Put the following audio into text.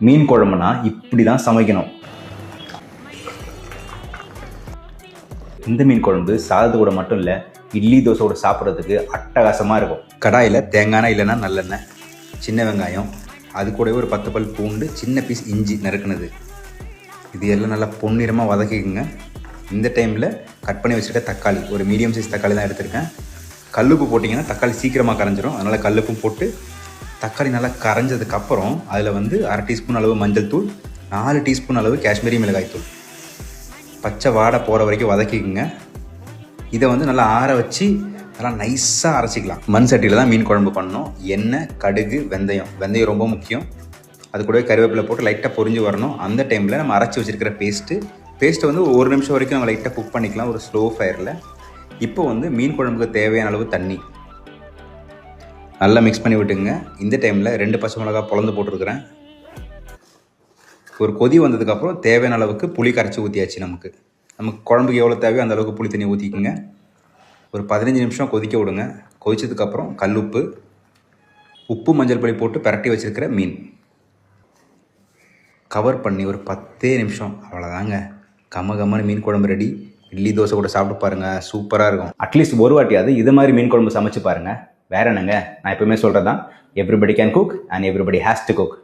மீன் குழம்புனா இப்படி தான் சமைக்கணும். இந்த மீன் குழம்பு சாதத்து கூட மட்டும் இல்லை, இட்லி தோசையோட சாப்பிட்றதுக்கு அட்டகாசமாக இருக்கும். கடாயில் தேங்காய் இல்லைன்னா நல்லெண்ணெய், சின்ன வெங்காயம், அது கூடவே ஒரு 10 பல் பூண்டு, சின்ன பீஸ் இஞ்சி நறுக்குனது, இது எல்லாம் நல்லா பொன்னிறமாக வதக்கிக்குங்க. இந்த டைமில் கட் பண்ணி வச்சுருக்க தக்காளி, ஒரு மீடியம் சைஸ் தக்காளி தான் எடுத்திருக்கேன். கல்லுப்பு போட்டிங்கன்னா தக்காளி சீக்கிரமாக கரைஞ்சிரும், அதனால் கல்லுப்பும் போட்டு தக்காளி நல்லா கரைஞ்சதுக்கப்புறம் அதில் வந்து 1/2 டீஸ்பூன் அளவு மஞ்சள் தூள், 4 டீஸ்பூன் அளவு காஷ்மீரி மிளகாய் தூள், பச்சை வாடை போகிற வரைக்கும் வதக்கிக்குங்க. இதை வந்து நல்லா ஆற வச்சு நல்லா நைஸாக அரைச்சிக்கலாம். மண் சட்டியில் தான் மீன் குழம்பு பண்ணணும். எண்ணெய், கடுகு, வெந்தயம் ரொம்ப முக்கியம். அது கூடவே கருவேப்பிலை போட்டு லைட்டாக பொரிஞ்சு வரணும். அந்த டைமில் நம்ம அரைச்சி வச்சுருக்கிற பேஸ்ட்டை வந்து 1 நிமிஷம் வரைக்கும் நம்ம லைட்டாக குக் பண்ணிக்கலாம், ஒரு ஸ்லோ ஃபயரில். இப்போ வந்து மீன் குழம்புக்கு தேவையான அளவு தண்ணி நல்லா மிக்ஸ் பண்ணி விட்டுங்க. இந்த டைமில் 2 பச்சை மிளகா பொளந்து போட்டிருக்கிறேன். ஒரு கொதி வந்ததுக்கப்புறம் தேவையான அளவுக்கு புளி கரைச்சி ஊற்றியாச்சு. நமக்கு குழம்புக்கு எவ்வளோ தேவையோ அந்த அளவுக்கு புளி தண்ணி ஊற்றிக்குங்க. ஒரு 15 நிமிஷம் கொதிக்க விடுங்க. கொதிச்சதுக்கப்புறம் கல்லுப்பு, உப்பு, மஞ்சள் பொடி போட்டு பிரட்டி வச்சுருக்கிற மீன் கவர் பண்ணி ஒரு 10 நிமிஷம், அவ்வளோதாங்க. கம்மன்னு மீன் குழம்பு ரெடி. இட்லி தோசை கூட சாப்பிட்டு பாருங்கள், சூப்பராக இருக்கும். அட்லீஸ்ட் ஒரு வாட்டியாவது இது மாதிரி மீன் குழம்பு சமைச்சு பாருங்கள். வேற என்னங்க, நான் எப்பவுமே சொல்கிறது தான், everybody can cook and everybody has to cook.